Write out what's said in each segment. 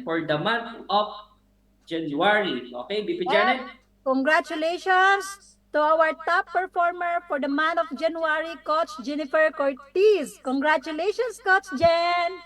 for the month of January. Okay, BP Janet? Congratulations to our top performer for the month of January, Coach Jennifer Cortez. Congratulations, Coach Jen!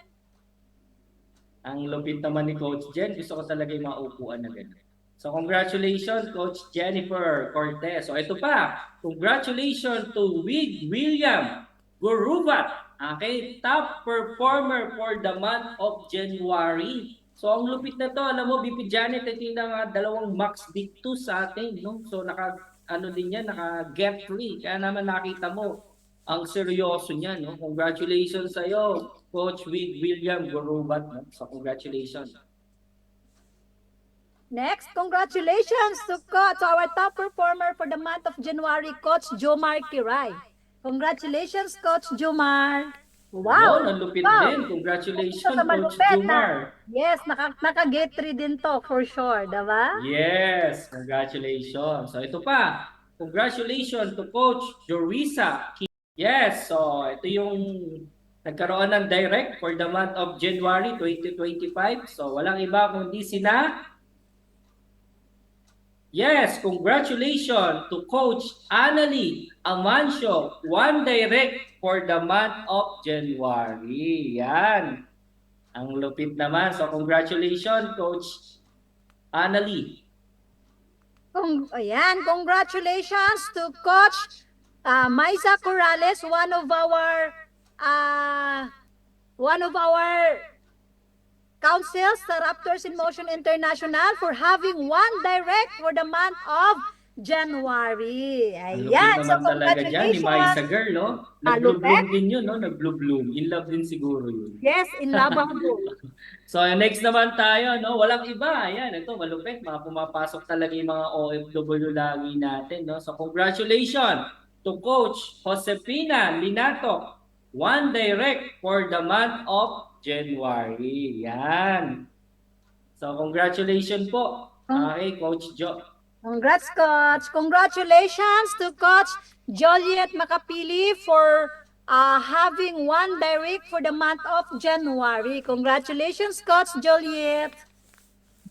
Ang lupit naman ni Coach Jen. Gusto ko talaga yung maupuan na ganyan. So, congratulations, Coach Jennifer Cortez. So, ito pa. Congratulations to William Gurubat. Okay, top performer for the month of January. So, ang lupit na to, alam mo, BP Janet, ito yung dalawang max dito sa atin, no? So, din yan, naka-get free. Kaya naman nakita mo, ang seryoso niya, no? Congratulations sa iyo, Coach William Gurubat, no? So, congratulations. Next, congratulations to our top performer for the month of January, Coach Jomar Kiray. Congratulations, Coach Jomar. Wow! Yun, ang lupit din. Congratulations, Coach Jomar. Yes, naka-get 3 din to for sure, diba? Yes, congratulations. So, ito pa. Congratulations to Coach Jorisa. Yes, so ito yung nagkaroon ng direct for the month of January 2025. So, walang iba kundi sina. Yes, congratulations to Coach Annalie Amancio, One Direct for the month of January. Yan. Ang lupit naman. So, congratulations, Coach Annalie. Ayan, congratulations to Coach Maisa Corrales, one of our councils sa Raptors in Motion International for having One Direct for the month of January. Ayan. So, talaga dyan ni Maisa Girl, no? Nag-bloom din yun, no? Nag-bloom. In love din siguro yun. Yes, in love ako. So, next naman tayo, no? Walang iba. Ayan, ito, malupit. Mga pumapasok talaga yung mga OFW lagi natin, no? So, congratulations to Coach Josepina Linato. One Direct for the month of January. Yan. So, congratulations po. Okay, Coach Jo. Congrats, Coach. Congratulations to Coach Joliet Makapili for having One Direct for the month of January. Congratulations, Coach Joliet.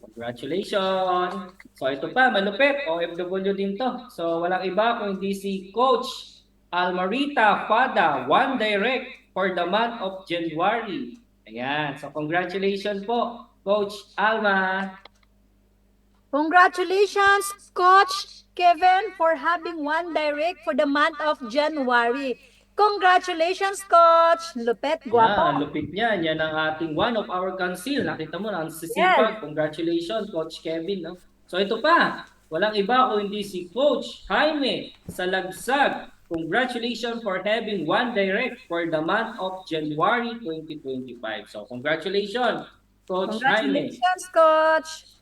Congratulations. So, ito pa, malupit. OFW din to. So, walang iba kundi si Coach Almarita Fada, One Direct for the month of January. Ayan. So, congratulations po, Coach Alma. Congratulations, Coach Kevin, for having One Direct for the month of January. Congratulations, Coach. Lupet, guwapo. Yan, lupit niyan. Yan ang ating one of our council. Nakita mo na, ang sisipag. Yes. Congratulations, Coach Kevin. No? So, ito pa. Walang iba kundi si Coach Jaime Salagsag. Congratulations for having One Direct for the month of January 2025. So, congratulations, Coach Jaime. Congratulations, Coach.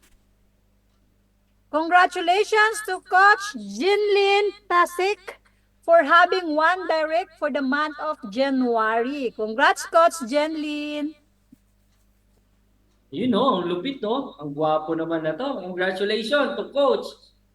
Congratulations to Coach Jinlin Tasik for having One Direct for the month of January. Congrats, Coach Jinlin. You know, ang lupit to. Ang gwapo naman na to. Congratulations to Coach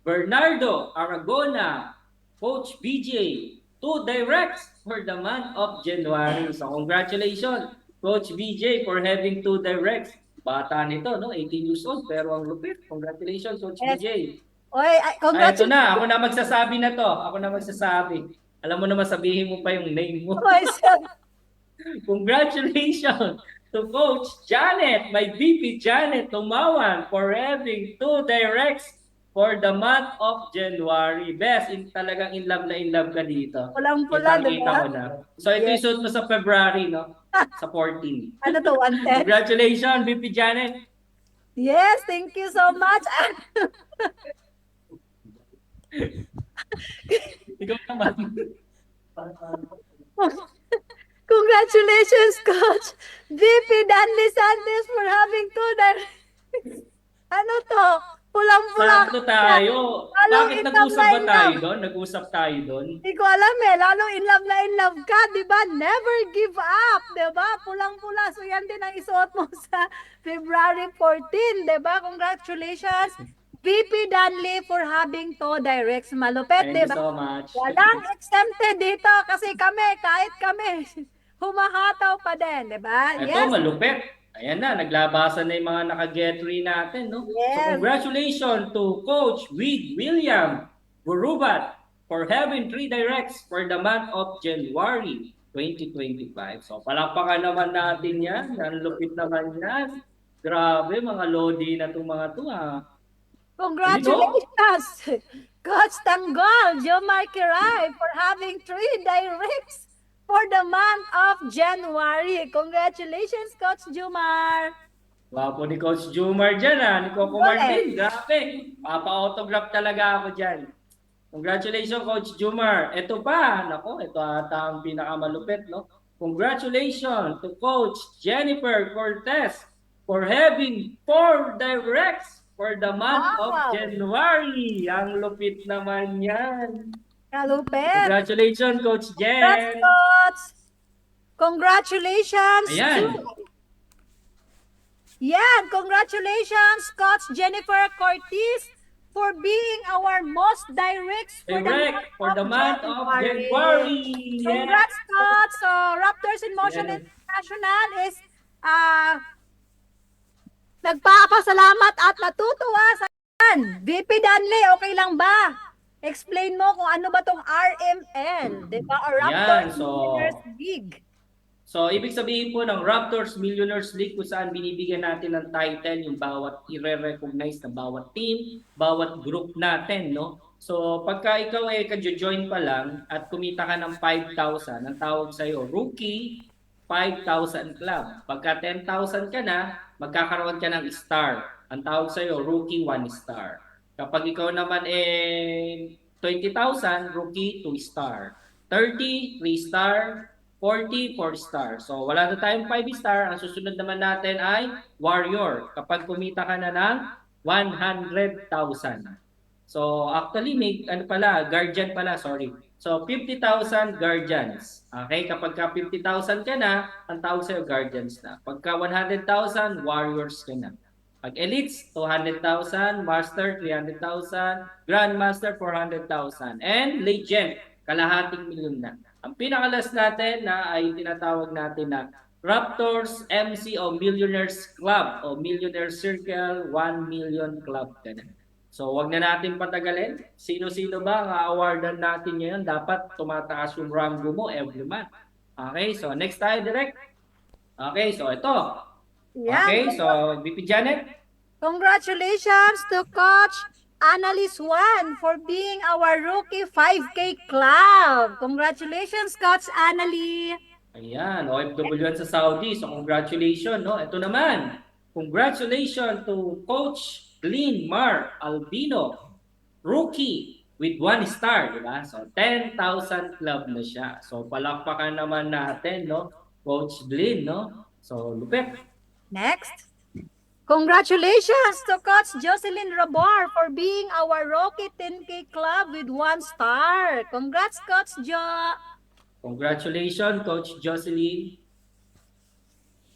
Bernardo Aragona, Coach BJ, 2 directs for the month of January. So, congratulations, Coach BJ, for having 2 directs. Bata nito, no? 18 years old, pero ang lupit. Congratulations, Coach BJ. Oy, congratulations. Ito na, ako na magsasabi na to. Ako na magsasabi. Alam mo naman, sabihin mo pa yung name mo. Congratulations to Coach Janet, my VP Janet Tumawan, for having 2 directs for the month of January. Best, talagang in love ka dito. Pulang-pula, diba? Ko na. So, ito yes. Isuot mo sa February, no? Sa 14. Ano to, 110? Congratulations, VP Janet. Yes, thank you so much. Ikaw naman. Congratulations, Coach VP Danley Santos, for having 2 directs. Ano to? Pulang-pula. Sakto tayo. Bakit nag-usap ba tayo doon? Nag-usap tayo doon? Hindi ko alam eh. Lalong in love ka, di ba? Never give up, di ba? Pulang-pula. So yan din ang isuot mo sa February 14, di ba? Congratulations, VP Danley, for having 2 directs. Malupet, di ba? Thank you so much. Walang exempted dito kasi kami, kahit kami, humahataw pa din, di ba? Ito, malupet. Ayan na, naglabasan na yung mga naka-get-free natin, no? So, Yes. congratulations to Coach William Burubat for having 3 directs for the month of January 2025. So, palakpakan naman natin yan. Ang lupit naman yan. Grabe, mga lodi na itong mga to, ha. Ayun, no? Congratulations, Coach Tanggol, Jomar Kiray, for having 3 directs for the month of January. Congratulations, Coach Jomar. Wapo ni Coach Jumar dyan, ha. Ni Coco Martin. Grabe. Papa-autograph talaga ako dyan. Congratulations, Coach Jumar. Ito pa, nako, ito ata ang pinakamalupit, no? Congratulations to Coach Jennifer Cortez for having 4 directs for the month of Wow. January. Ang lupit naman yan. Kalupit. Congratulations, Coach Congrats, Jen. Coach. Congratulations Ayan. to... Yan, congratulations, Coach Jennifer Cortez, for being our most directs For the month of January. Yes. Congrats, Coach. So, Raptors in Motion Yan. International is nagpapasalamat at natutuwa sa VP Danley, okay lang ba? Explain mo kung ano ba tong RML, di ba? Or Raptors Yan, so... Millionaires League. So, ibig sabihin po ng Raptors Millionaires League kung saan binibigyan natin ng title yung bawat i-recognize na bawat team, bawat group natin, no? So, pagka ikaw ay kadyo-join pa lang at kumita ka ng 5,000, ang tawag sa'yo, Rookie 5,000 Club. Pagka 10,000 ka na, magkakaroon ka ng star. Ang tawag sa'yo, Rookie 1 star. Kapag ikaw naman 20,000, Rookie 2 star. 30, 3 star. 40, 4 star. So, wala na tayong 5 star. Ang susunod naman natin ay Warrior. Kapag kumita ka na ng 100,000. So, actually, may, Guardian pala, sorry. So, 50,000 Guardians. Okay, kapag ka 50,000 ka na, ang tawag sa'yo Guardians na. Pagka 100,000, Warriors ka na. Pag Elites, 200,000. Master, 300,000. Grandmaster, 400,000. And Legend, kalahating milyon na. Ang pinakalas natin na ay tinatawag natin na Raptors MC o Millionaires Club o Millionaire Circle 1 Million Club. So wag na natin patagalin. Sino-sino ba ang awardan natin ngayon? Dapat tumataas yung rango mo every month. Okay, so next tayo direct. Okay, so ito. Okay, so VP Janet. Congratulations to Coach Annalise Juan for being our Rookie 5K Club. Congratulations, Coach Annalise. Ayan, OFW sa Saudi. So congratulations, no? Ito naman. Congratulations to Coach Glenn Mar Albino, Rookie with 1 star, di ba? So 10,000 club na siya. So palakpakan naman natin, no? Coach Glenn, no? So lupit. Next. Congratulations to Coach Jocelyn Rabor for being our Rookie 10K Club with 1 star. Congrats, Coach Jo. Congratulations, Coach Jocelyn.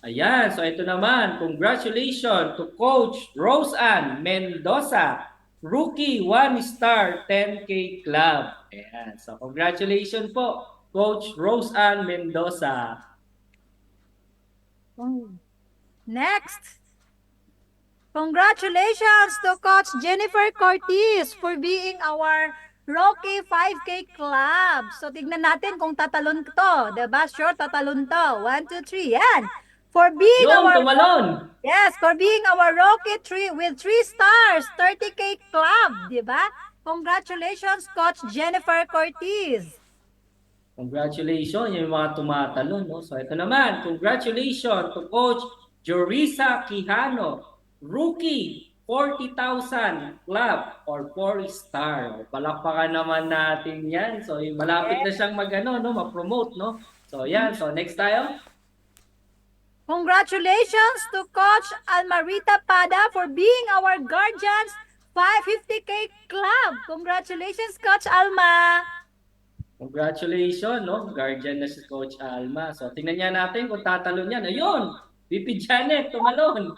Ayan, so ito naman. Congratulations to Coach Roseanne Mendoza, Rookie 1 star 10K Club. Ayan, so congratulations po, Coach Roseanne Mendoza. Next. Congratulations to Coach Jennifer Cortez for being our Rookie 5K Club. So, tignan natin kung tatalon to. Diba? Sure, tatalon to. 1, 2, 3. Yan. For being tumalon. Yes, for being our Rookie 3 with 3 stars, 30K Club. Diba? Congratulations, Coach Jennifer Cortez. Congratulations, yung mga tumatalon. No? So, ito naman. Congratulations to Coach Jorisa Quijano, Rookie 40,000 Club or 4 star. Palakpakan naman natin yan. So, malapit na siyang ma-promote, no? So, yan. So, next tayo. Congratulations to Coach Almarita Pada for being our Guardians 550K Club. Congratulations, Coach Alma. Congratulations, no? Guardian na si Coach Alma. So, tingnan niya natin kung tatalon yan. Ayun! VP Janet, tumalon.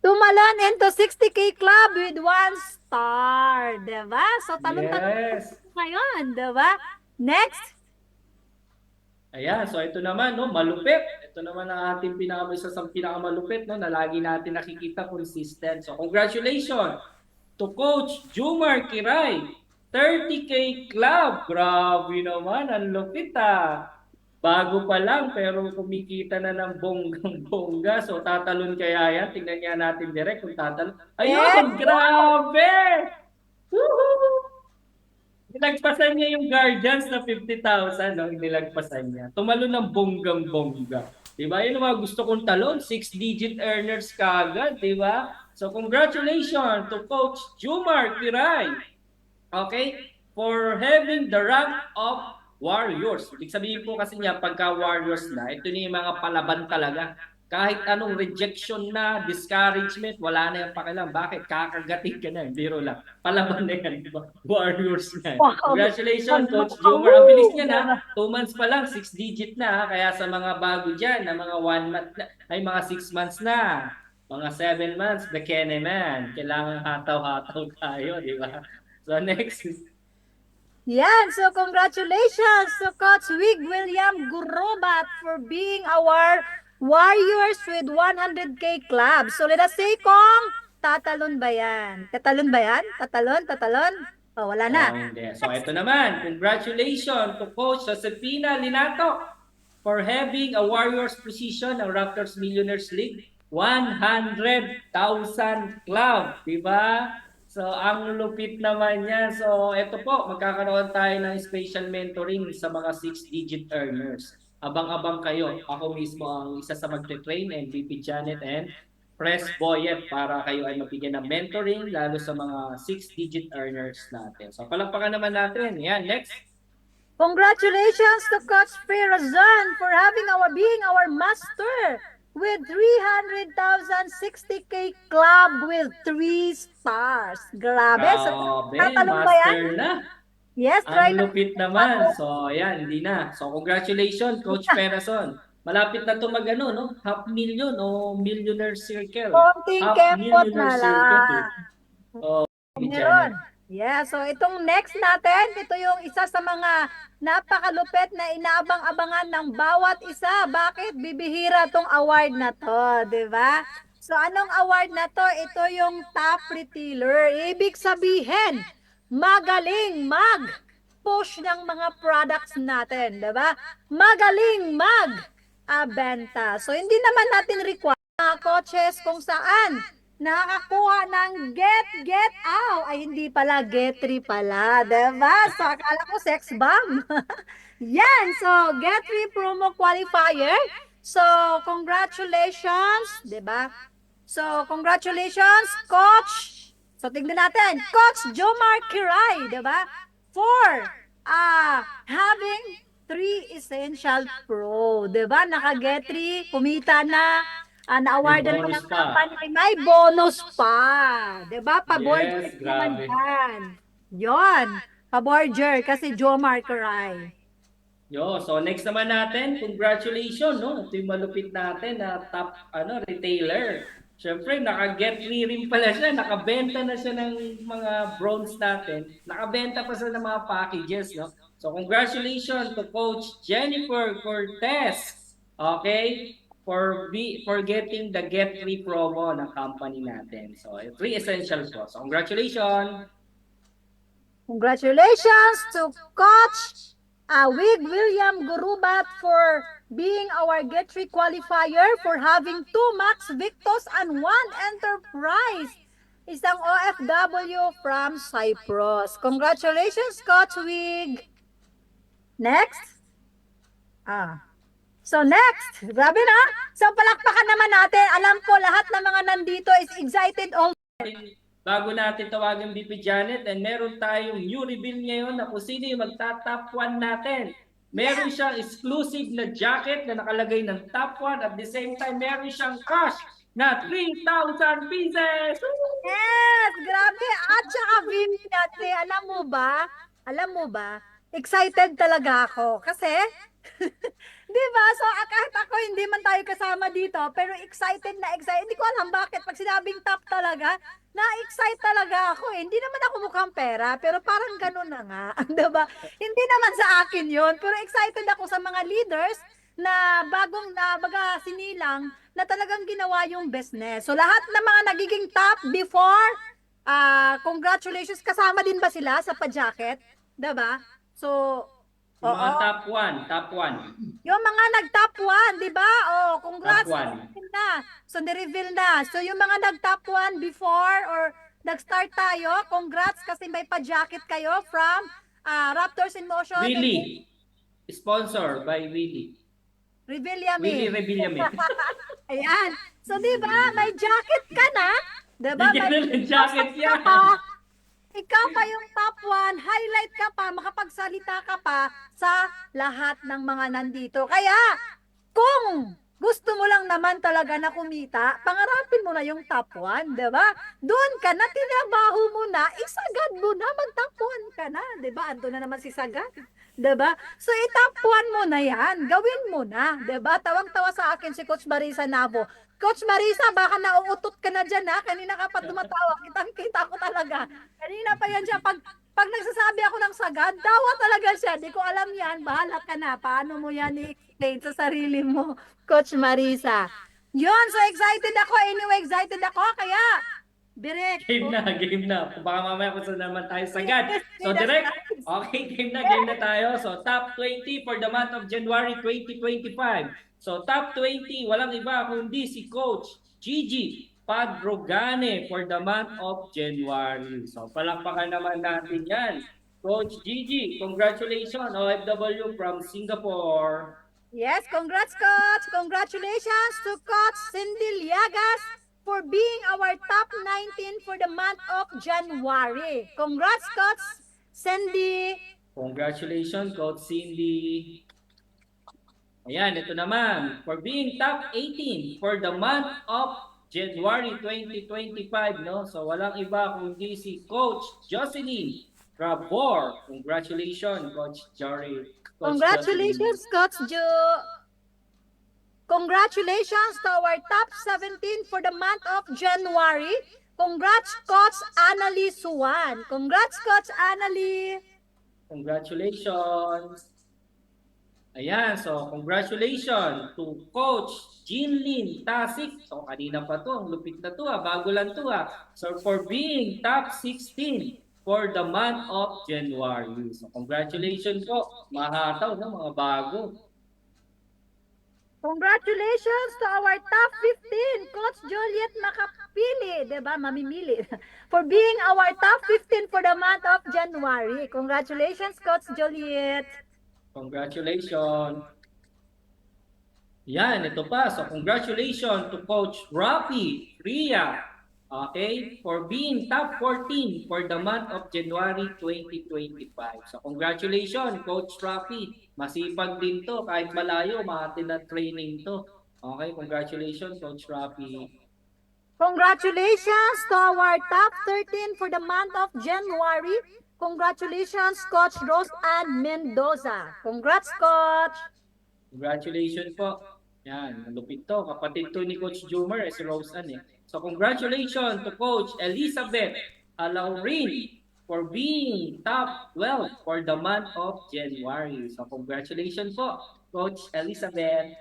Tumalon into 60K Club with 1 star. Diba? So, talon-talon Yes. ngayon. Diba? Next. Ayan, so ito naman, no? Malupit. ito naman ang ating isa sa pinakamalupit, no, na lagi natin nakikita consistent. So congratulations to Coach Jumar Kiray. 30K club. Grabe naman, ang lupit ah. Bago pa lang pero kumikita na ng bonggang-bongga. So tatalon kaya yan? Tingnan nga natin direct kung tatalon. Yes! Ayun, grabe! Woohoo! Nilagpasan niya yung Guardians na 50,000, no? Nilagpasan niya. Tumalo ng bonggang-bongga. Diba? Yun ang mga gusto kong talon. 6-digit earners kagad, diba? So congratulations to Coach Jumar Kiray. Okay? For having the rank of Warriors. Ibig sabihin po kasi niya, pagka Warriors na, ito na yung mga palaban talaga. Kahit anong rejection na, discouragement, wala na yung pakialam. Bakit? Kakagating ka na. Biro lang. Palaban na yan. Diba? Warriors na. Congratulations, Coach Jomar. Ang bilis niya na. 2 months pa lang, 6-digit na. Kaya sa mga bago dyan, na mga 1 month na, ay mga 6 months na. Mga 7 months, the Keneman. Kailangan hataw-hataw tayo, di ba? So next. Yan, so congratulations to Coach Wig William Gurobat for being our Warriors with 100K club. So let us say, Kong, tatalon ba yan? Tatalon ba yan? Tatalon? Tatalon? Oh, wala na. Hindi. So ito naman, congratulations to Coach Josefina Linato for having a Warriors position ng Raptors Millionaires League. 100,000 club, di ba? So, ang lupit naman niya. So, ito po, magkakaroon tayo ng special mentoring sa mga 6-digit earners. Abang-abang kayo. Ako mismo ang isa sa magte-train, and VP Janet and Press Boyet, para kayo ay mabigyan ng mentoring, lalo sa mga 6-digit earners natin. So, palakpakan naman natin. Yan, next. Congratulations to Coach Firazan for being our master with 300,000 60K club with 3 stars. Grabe. So, tatalon ba yan? Master na. Yes, try Ang lupit naman. So, ayan, hindi na. So, congratulations, Coach Perason. Malapit na ito mag-ano, no? $500,000 o Millionaire Circle. Konting kempot na lang. Oh, Meron. Yeah, so itong next natin, ito yung isa sa mga napakalupit na inaabang-abangan ng bawat isa. Bakit? Bibihira tong award na to, di ba? So anong award na to? Ito yung top retailer. Ibig sabihin, magaling mag-push ng mga products natin, di ba? Magaling mag-benta. So hindi naman natin require mga coaches kung saan nakakuha ng get out. Ay, hindi pala, get 3 pala. Diba? So, akala ko sex bomb. Yan. So, get 3 promo qualifier. So, congratulations. Diba? So, congratulations, Coach. So, tignan natin. Coach Jomar Kiray. Diba? For having 3 essential pro. Diba? Naka-get 3, kumita na. Na-awardan mo ng company, may bonus pa. Diba? Pa-borger yes, naman grabe. yan. Yun. Pa-borger kasi Jomar Kiray. So next naman natin, congratulations, no? Ito yung malupit natin na top retailer. Siyempre, naka-get free rin pala siya. Nakabenta na siya ng mga bronze natin. Nakabenta pa siya ng mga packages, no? So congratulations to Coach Jennifer Cortez. Okay? For getting the get free promo ng company natin. So, 3 essentials po. So, congratulations! Congratulations to Coach Wig William Gurubat for being our get free qualifier for having 2 Max Victos and 1 Enterprise. Isang OFW from Cyprus. Congratulations, Coach Wig! Next. So next, grabe na. So palakpakan naman natin. Alam ko lahat ng mga nandito is excited all. Bago natin tawagan BP Janet, and meron tayong new reveal ngayon na kung sino yung magta-top 1 natin. Meron siyang exclusive na jacket na nakalagay ng top 1. At the same time, meron siyang cash na 3,000 pieces. Yes, grabe. At saka Vini natin, alam mo ba, excited talaga ako. Kasi, di ba? So, kahit ako, hindi man tayo kasama dito, pero excited na excited. Hindi ko alam bakit. Pag sinabing top talaga, na-excite talaga ako. Hindi naman ako mukhang pera, pero parang ganun na nga. Di ba? Hindi naman sa akin yun, pero excited ako sa mga leaders na bagong na baga sinilang na talagang ginawa yung business. So lahat ng mga nagiging top before, congratulations, kasama din ba sila sa pa-jacket? 'Di ba? So, Yung oo. mga top 1, top 1, Yung mga nag-top 1, 'di ba? Oh, top congrats, 1. na-reveal na. So ni-reveal na. So yung mga nag-top 1 before or nag-start tayo, congrats kasi may pa-jacket kayo from Raptors in Motion. Willie, sponsor by Willie. Willie Revillame. Revillame. Ayan. So, di ba, may jacket ka na? Di ba? Bigyan May na ng jacket ka yan. pa. Ikaw pa yung top 1, highlight ka pa, makapagsalita ka pa sa lahat ng mga nandito. Kaya, kung gusto mo lang naman talaga na kumita, pangarapin mo na yung top 1, di ba? Doon ka na, tinabaho mo na, isagad mo na, mag-top 1 ka na, di ba? Ando na naman si Sagad. 'Di ba? So i-top 1 mo na 'yan. Gawin mo na, 'di ba? Tawang-tawa sa akin si Coach Marisa Navo. Coach Marisa, baka nauutot ka na diyan ha. Kanina ka pa tumatawa. Kitang-kita ko talaga. Kanina pa 'yan siya pag nagsasabi ako ng sagad, tawa talaga siya. Di ko alam 'yan. Bahala ka na. Paano mo 'yan i-explain sa sarili mo, Coach Marisa? Yun, so excited ako. Anyway, excited ako. Kaya, direct. Game na, game na. Baka mamaya kung saan naman tayo sagad. So That's direct, nice. okay, game na tayo. So top 20 for the month of January 2025. So top 20, walang iba kundi si Coach Gigi Padrogane for the month of January. So palakpakan naman natin yan. Coach Gigi, congratulations, OFW from Singapore. Yes, congrats, Coach. Congratulations to Coach Cindy Liagas for being our top 19 for the month of January. Congrats, Coach Cindy. Congratulations, Coach Cindy. Ayan, ito naman. For being top 18 for the month of January 2025, no? So, walang iba kundi si Coach Jocelyn Rabor. Congratulations, Coach Jory. Coach Congratulations, Coach Jo. Congratulations to our top 17 for the month of January. Congrats, Coach Annalie Suwan. Congrats, Coach Annalie. Congratulations. Ayan, so congratulations to Coach Jinlin Tasik. So kanina pa to, ang lupit na to bago lang to So for being top 16 for the month of January. So congratulations po, mahataw na mga bago. Congratulations to our top 15, Coach Juliet Makapili, diba? Mamimili. For being our top 15 for the month of January. Congratulations, Coach Juliet. Congratulations. Yan, ito pa. So congratulations to Coach Rafi Ria. Okay, for being top 14 for the month of January 2025. So congratulations, Coach Rafi. Masipag din to, kahit malayo, maatin na training to. Okay, congratulations, Coach Rafi. Congratulations to our top 13 for the month of January. Congratulations, Coach Rose Ann Mendoza. Congrats, Coach. Congratulations po. Yan, malupit to. Kapatid to ni Coach Jumer, si Rose Ann So congratulations to Coach Elizabeth Alaurin for being top 12 for the month of January. So congratulations po, Coach Elizabeth.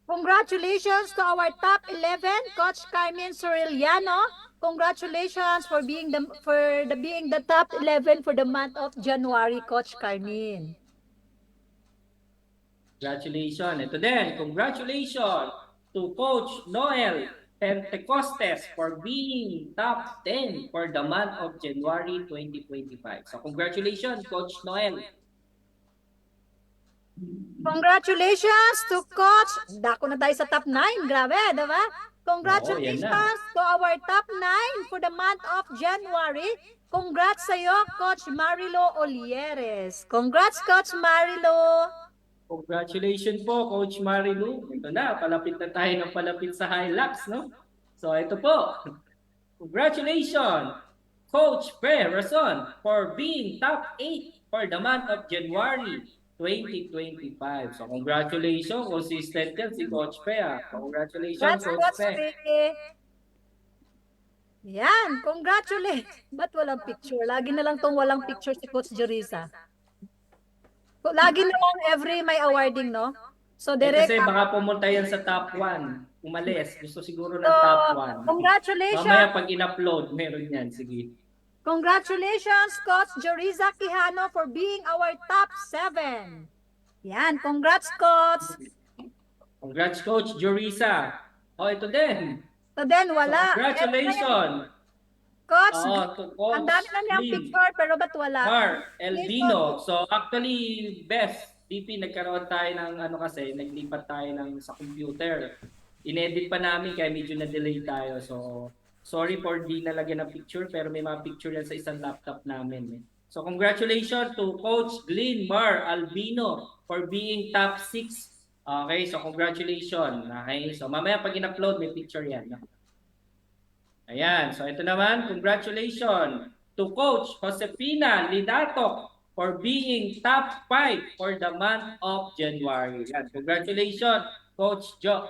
Congratulations to our top 11, Coach Carmen Soriliano. Congratulations for being the top 11 for the month of January, Coach Carmen. Congratulations. Ito din, congratulations to Coach Noel Pentecostes for being top 10 for the month of January 2025. So congratulations, Coach Noel. Congratulations to Coach. Dako na tayo sa top 9. Grabe, diba? Congratulations to our top 9 for the month of January. Congrats sa'yo, Coach Marilo Olieres. Congrats, Coach Marilo. Congratulations po, Coach Marilu. Ito na, palapit na tayo ng palapit sa Hilux, no? So, ito po. Congratulations, Coach Pe Rason, for being top 8 for the month of January 2025. So, congratulations. Consistent yan si Coach Pe. Congratulations, Coach Pe. Yan, congratulations. Ba't walang picture? Lagi na lang tong walang picture si Coach Jerisa. Lagi na lang every may awarding, no? So, Eh direct. kasi baka pumunta yan sa top 1. Umalis. Gusto siguro ng So, top 1. congratulations. Mamaya pag in-upload, meron yan. Sige. Congratulations, Coach Joriza Quijano, for being our top 7. Yan, congrats, Coach. Congrats, Coach Jorisa. Oh, ito din. So then, So, wala. congratulations. Coach, To ang Coach dami na niyang Lynn picture, pero ba't wala? Mar Eldino. So actually, best DP, nagkaroon tayo ng ano kasi, naglipat tayo sa computer. Inedit pa namin kaya medyo na-delay tayo. So sorry for di nalagyan ng picture pero may mga picture yan sa isang laptop namin. So congratulations to Coach Glenn Mar Albino for being top 6. Okay, so congratulations. Okay, so mamaya pag in-upload may picture yan. Ayan, so ito naman, congratulations to Coach Josefina Lidato for being top 5 for the month of January. Ayan, congratulations, Coach Jo.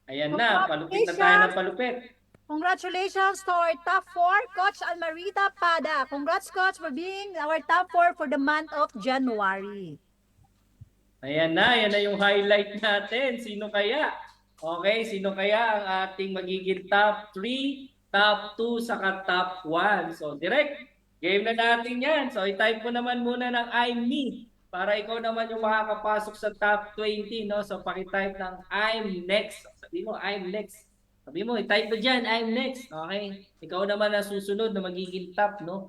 Ayan na, palupit na tayo ng palupit. Congratulations to our top 4, Coach Almarita Pada. Congrats, Coach, for being our top 4 for the month of January. Ayan na yung highlight natin. Sino kaya? Okay, sino kaya ang ating magiging top 3, top 2, saka top 1? So, direct, game na natin yan. So, i-type mo naman muna ng I'm me para ikaw naman yung makakapasok sa top 20, no? So, pakitype ng I'm next. Sabi mo, I'm next. Sabi mo, i-type mo dyan, I'm next. Okay? Ikaw naman ang susunod na magiging top, no?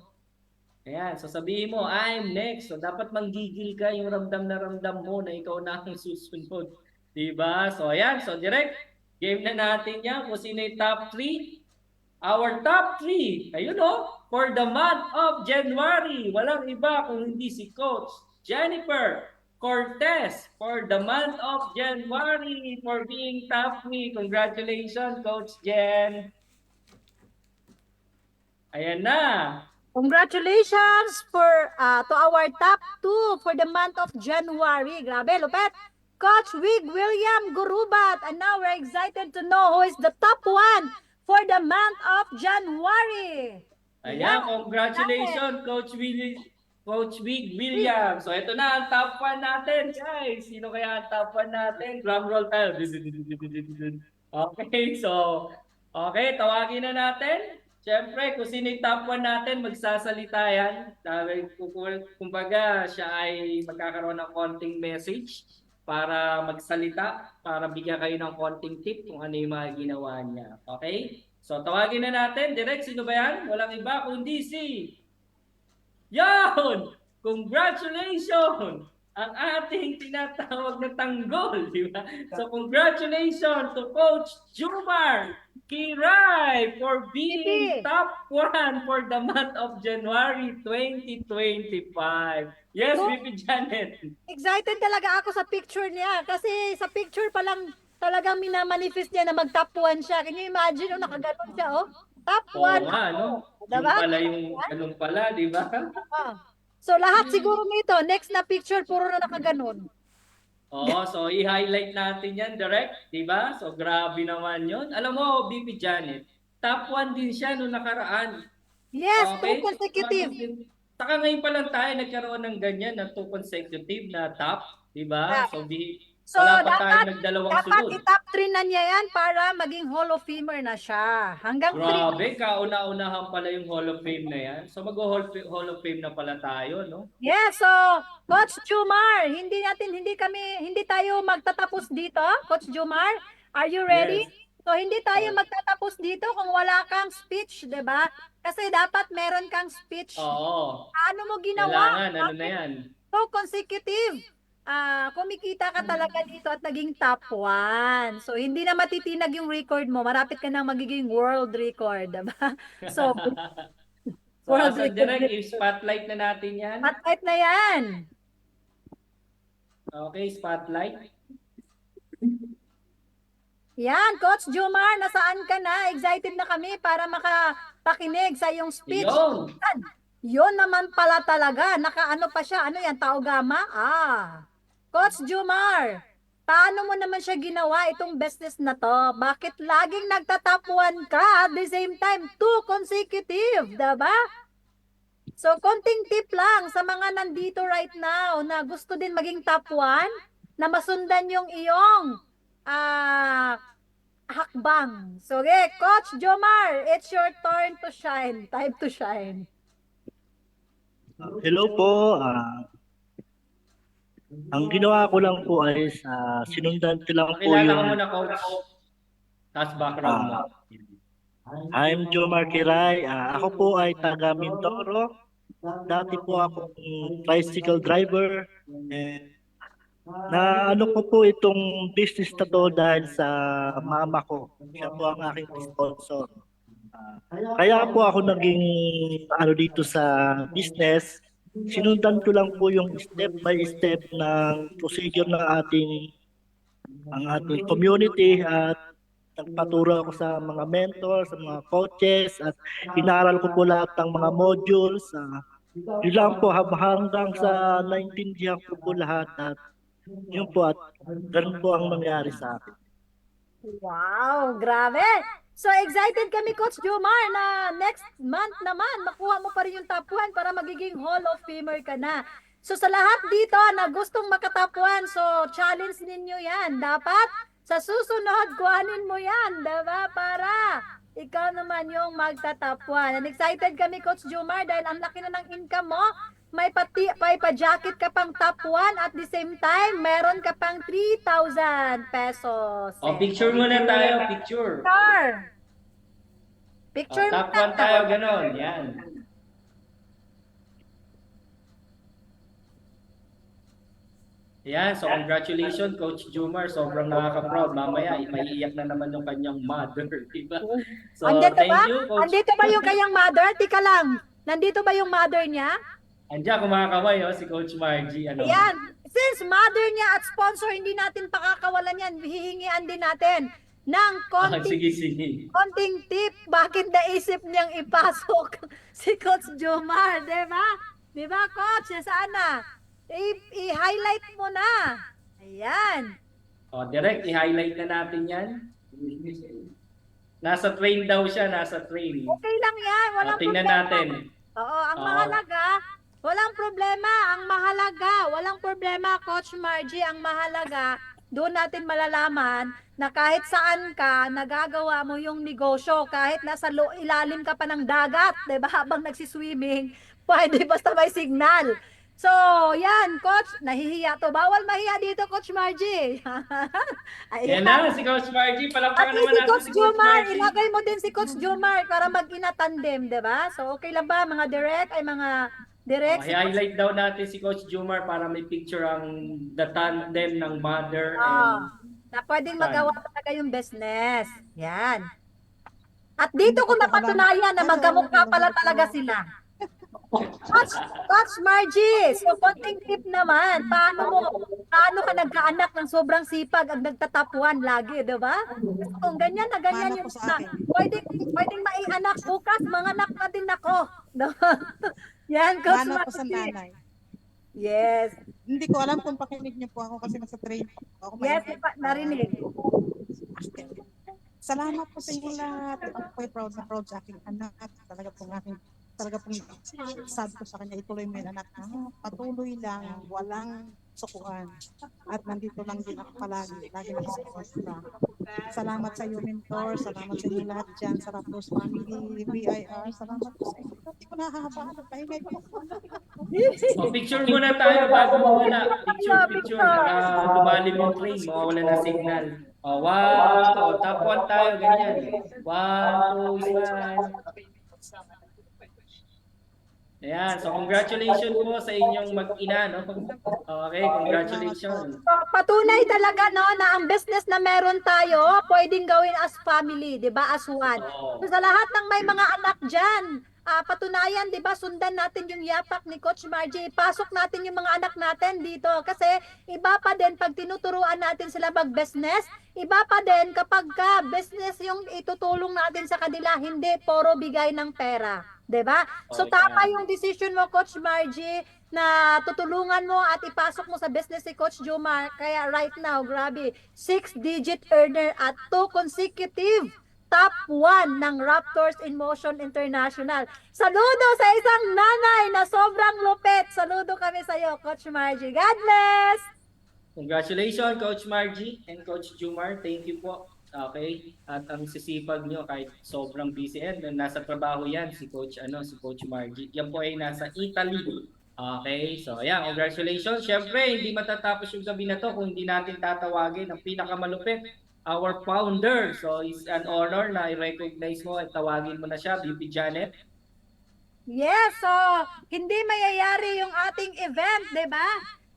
Ayan, so sabihin mo, I'm next. So, dapat manggigil ka yung ramdam na ramdam mo na ikaw na ang susunod. Diba? So, ayan. So, direct, game na natin yan. Kung sino yung top 3. Our top 3, ayun o, for the month of January. Walang iba kung hindi si Coach Jennifer Cortez for the month of January for being top 3. Congratulations, Coach Jen. Ayan na. Congratulations to our top 2 for the month of January. Grabe, lupet. Coach Wig William Gurubat. And now we're excited to know who is the top 1 for the month of January. Ayan, congratulations, Coach Wig William. So, ito na ang top 1 natin, guys. Sino kaya ang top 1 natin? Drum roll tayo. Okay, so, okay, tawagin na natin. Siyempre, kung sino yung top 1 natin, magsasalita yan. Kumbaga, siya ay magkakaroon ng konting message para magsalita, para bigyan kayo ng konting tip kung ano yung mga ginawa niya. Okay? So, tawagin na natin. Direct, sino ba yan? Walang iba kundi si... Yan! Congratulations! Ang ating tinatawag na tanggol, di ba? So, congratulations to Coach Jumar Kiray for being top 1 for the month of January 2025. Yes, VP Janet. Excited talaga ako sa picture niya kasi sa picture pa lang talagang minamanifest niya na mag-top 1 siya. Can you imagine, nakaganon siya, top 1. Oo nga, no? Diba? Yung pala yung ganun pala, di ba? So, lahat siguro nito, next na picture, puro na nakaganon. Oo, so i-highlight natin yan direct, di ba? So, grabe naman yun. Alam mo, VP Janet, top 1 din siya noong nakaraan. Yes, okay? 2 consecutive. Saka ngayon pa lang tayo nagkaroon ng ganyan na 2 consecutive na top, di ba? So, wala pa tayo nagdalawang sunod. Dapat i-top 3 na niya yan para maging Hall of Famer na siya. Hanggang 3. Grabe, kauna-unahan pala yung Hall of Fame na yan. So, mag-Hall of Fame na pala tayo, no? Yeah, so, Coach Jumar, hindi tayo magtatapos dito. Coach Jumar, are you ready? Yes. So, hindi tayo magtatapos dito kung wala kang speech, di ba? Kasi dapat meron kang speech. Oo. Ano mo ginawa? Kailangan, ano na yan? So, consecutive. Kumikita ka talaga dito at naging top 1. So, hindi na matitinag yung record mo. Marapit ka na magiging world record, diba? So, world record. Direct, spotlight na natin yan. Spotlight na yan. Okay, spotlight. Yan, Coach Jumar, nasaan ka na? Excited na kami para makapakinig sa iyong speech. Yun naman pala talaga. Nakaano pa siya? Ano yan? Taogama? Coach Jumar, paano mo naman siya ginawa itong business na to? Bakit laging nagtatop 1 ka at the same time 2 consecutive, diba? So, konting tip lang sa mga nandito right now na gusto din maging top 1, na masundan yung iyong hakbang. So, okay, Coach Jomar, it's your turn to shine. Time to shine. Hello po. Ang ginawa ko lang po ay sinundan ko lang po Pakilala ka yung muna, Coach. Tapos background mo. I'm Jomar Kiray. Ako po ay taga Mindoro. Dati po ako tricycle driver. Na ano ko po itong business na to dahil sa mama ko. Siya po ang aking sponsor. Kaya po ako naging dito sa business. Sinundan ko lang po yung step by step ng procedure ng ang ating community at nagpaturo ako sa mga mentors, sa mga coaches at inaral ko po lahat ng mga modules. Yun lang po hanggang sa naintindihan ko po lahat at yun po at ganun po ang nangyari sa akin. Wow, grabe! So excited kami, Coach Jomar, na next month naman makuha mo pa rin yung top 1 para magiging Hall of Famer ka na. So sa lahat dito na gustong makatop 1, so challenge ninyo yan. Dapat sa susunod, kuhanin mo yan, diba? Para ikaw naman yung magta-top 1. And excited kami, Coach Jomar, dahil ang laki na ng income mo. May pa-jacket ka pang top 1 at the same time, meron ka pang 3,000 pesos. O, picture muna tayo, picture. Picture Top muna. 1 tayo, ganon. Yan. Yan, so congratulations, Coach Jomar. Sobrang nakaka-proud. Mamaya, maiiyak na naman yung kanyang mother. Diba? So, Andito thank ba? you, Coach. Andito ba yung kanyang mother? Tika lang. Nandito ba yung mother niya? Andiyan, kumakaway, si Coach Margie. Ano? Ayan. Since mother niya at sponsor, hindi natin pakakawalan yan. Hihingian din natin ng Sige, sige. konting tip. Bakit naisip niyang ipasok si Coach Jomar? Diba? Diba, Coach? Sana. I-highlight mo na. Ayan. O, direct, i-highlight na natin yan. Nasa train daw siya, nasa train. Okay lang yan. Walang Tingnan problema. natin. Oo, ang mahalaga, walang problema. Ang mahalaga, walang problema, Coach Margie. Ang mahalaga, doon natin malalaman na kahit saan ka, nagagawa mo yung negosyo. Kahit nasa ilalim ka pa ng dagat, diba? Habang nagsiswimming, pwede basta may signal. So, yan, Coach. Nahihiya to. Bawal mahiya dito, Coach Margie. Yan na, si Coach Margie. At Palakpakan naman si natin Coach si Coach Jomar, Margie. ilagay mo din si Coach Jomar para mag-ina tandem, di ba? So, okay lang ba mga direct? I-highlight daw natin si Coach Jomar para may picture ang the tandem ng mother and na pwedeng magawa talaga yung business. Yan. At dito ko napatunayan na magkamukha pala talaga sila. Coach Margie, so konting tip naman, paano ka nagkaanak ng sobrang sipag ang nagtatapuan lagi, di ba? Kung ganyan na ganyan yung pwedeng maianak bukas, mga anak na din ako. Yan, Coach Mana ko sa Margie. nanay. Yes. Hindi ko alam kung pakinig niyo po ako kasi nasa train ako. Yes, narinig. Salamat po sa inyo lahat. Ako po ay proud sa aking anak. Talaga pong sabi ko sa kanya, ituloy mo yung anak na patuloy lang, walang sukuan. At nandito lang din ako palagi. Lagi nakasupport ka. Salamat sa iyo, mentor. Salamat sa inyo lahat dyan. Sa Rapros Family, VIR. Salamat po sa inyo. Hindi ko nakakabaan. Pahingay ko. picture muna tayo bago mawala. Picture. Lumalim yung train, mawawala ng signal. Top 1 tayo, ganyan. 1, 2, smile. Ayan, so congratulations po sa inyong mag-ina, no? Okay, congratulations. So, patunay talaga no na ang business na meron tayo, pwedeng gawin as family, 'di ba? As one. So, sa lahat ng may mga anak diyan, patunayan, 'di ba? Sundan natin yung yapak ni Coach Margie. Pasok natin yung mga anak natin dito kasi iba pa din pag tinuturuan natin sila mag-business, iba pa din kapag business yung itutulong natin sa kanila, hindi puro bigay ng pera. 'Di ba? So tama yung decision mo, Coach Margie, na tutulungan mo at ipasok mo sa business si Coach Jomar. Kaya right now, grabe, 6-digit earner at 2 consecutive top 1 ng Raptors in Motion International. Saludo sa isang nanay na sobrang lupit. Saludo kami sa iyo, Coach Margie. God bless! Congratulations, Coach Margie and Coach Jumar. Thank you po. Okay? At ang sisipag nyo kahit sobrang busy and nasa trabaho yan si Coach Margie. Yan po ay nasa Italy. Okay? So, ayan, congratulations. Syempre, hindi matatapos yung gabi na to kung hindi natin tatawagin ang pinakamalupit, our founder. So, it's an honor na i-recognize mo at tawagin mo na siya, VP Janet. Yes, so hindi mayayari yung ating event, 'di ba?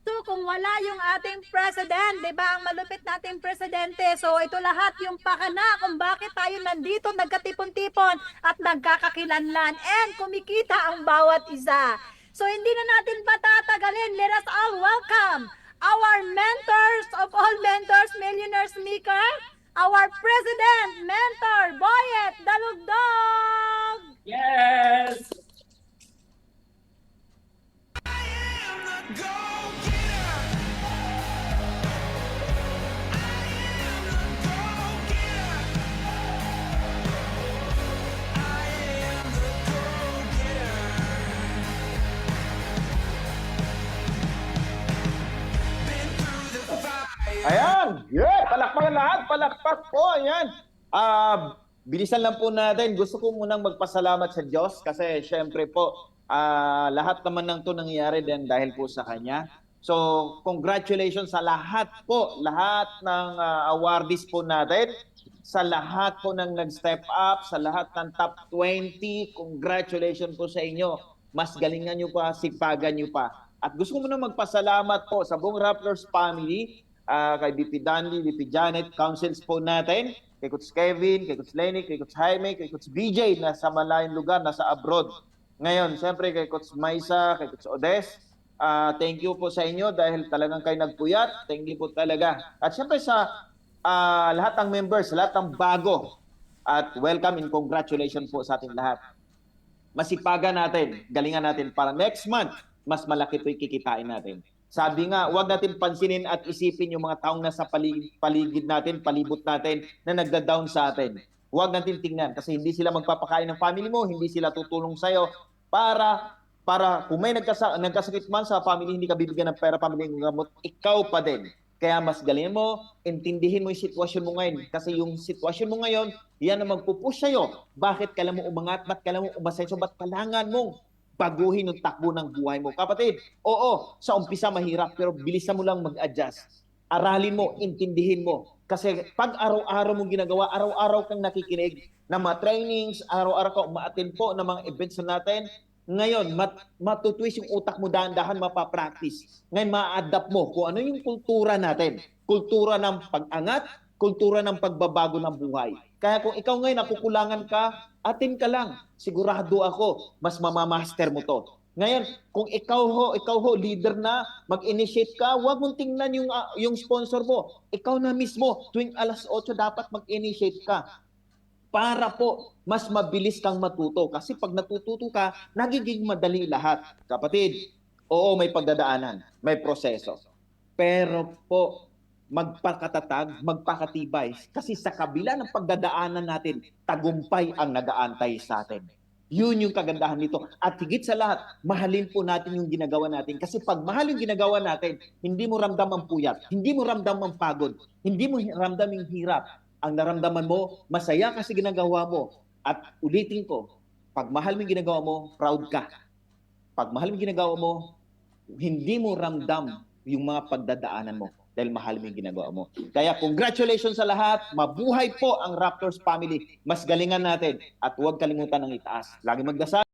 So kung wala yung ating president, 'di ba? Ang malupit nating presidente. So ito lahat yung pakana kung bakit tayo nandito nagkatipon-tipon at nagkakakilanlan and kumikita ang bawat isa. So hindi na natin patatagalin. Let us all welcome our mentors of all mentors, Millionaire Maker, our president, mentor, Boyet Dalugdog. Yes! Ayan! Yeah! Palakpakan lahat! Palakpak po! Ayan! Bilisan lang po natin. Gusto ko munang magpasalamat sa Diyos kasi syempre po, lahat naman ng to nangyayari din dahil po sa Kanya. So, congratulations sa lahat po, lahat ng awardees po natin, sa lahat po ng nag-step up, sa lahat ng top 20, congratulations po sa inyo. Mas galingan nyo pa, sipagan nyo pa. At gusto ko munang magpasalamat po sa buong Raptors family, kay VP Dandy, VP Janet, councils po natin, kay Coach Kevin, kay Coach Lenny, kay Coach Jaime, kay Coach BJ na sa malayong lugar, nasa abroad. Ngayon, siyempre kay Coach Maisa, kay Coach Odes, thank you po sa inyo dahil talagang kayo nagpuyat. Thank you po talaga. At siyempre sa lahat ng members, lahat ng bago, at welcome and congratulations po sa ating lahat. Masipagan natin, galingan natin para next month, mas malaki po yung kikitain natin. Sabi nga, huwag natin pansinin at isipin yung mga taong nasa paligid natin, palibot natin, na nagda-down sa atin. Huwag natin tingnan kasi hindi sila magpapakain ng family mo, hindi sila tutulong sa'yo para kung may nagkasakit man sa family, hindi ka bibigyan ng pera, family ng gamot, ikaw pa din. Kaya mas galing mo, intindihin mo yung sitwasyon mo ngayon. Kasi yung sitwasyon mo ngayon, yan ang magpupush sa'yo. Bakit kailangan mo umangat? Ba't kailangan mo umasenso? Ba't kailangan mong baguhin yung takbo ng buhay mo? Kapatid, oo, sa umpisa mahirap, pero bilisan mo lang mag-adjust. Aralin mo, intindihin mo. Kasi pag araw-araw mong ginagawa, araw-araw kang nakikinig ng mga trainings, araw-araw ka umaattend po ng mga events natin, ngayon, matutwist yung utak mo dahan-dahan, mapapractice. Ngayon, ma-adapt mo kung ano yung kultura natin. Kultura ng pag-angat, kultura ng pagbabago ng buhay. Kaya kung ikaw ngayon nakukulangan ka, atin ka lang. Sigurado ako, mas mamamaster mo to. Ngayon, kung ikaw ho, leader na, mag-initiate ka, huwag mong tingnan yung sponsor mo. Ikaw na mismo, tuwing alas 8 dapat mag-initiate ka. Para po, mas mabilis kang matuto. Kasi pag natututo ka, nagiging madali lahat. Kapatid, oo, may pagdadaanan, may proseso. Pero po, magpakatatag, magpakatibay. Kasi sa kabila ng pagdadaanan natin, tagumpay ang nag-aantay sa atin. Yun yung kagandahan nito. At higit sa lahat, mahalin po natin yung ginagawa natin. Kasi pag mahal yung ginagawa natin, hindi mo ramdam ang puyat, hindi mo ramdam ang pagod, hindi mo ramdam yung hirap. Ang naramdaman mo, masaya kasi ginagawa mo. At ulitin ko, pag mahal mo yung ginagawa mo, proud ka. Pag mahal mo yung ginagawa mo, hindi mo ramdam yung mga pagdadaanan mo dahil mahal mo yung ginagawa mo. Kaya congratulations sa lahat. Mabuhay po ang Raptors family. Mas galingan natin at huwag kalimutan ng itaas. Lagi magdasal.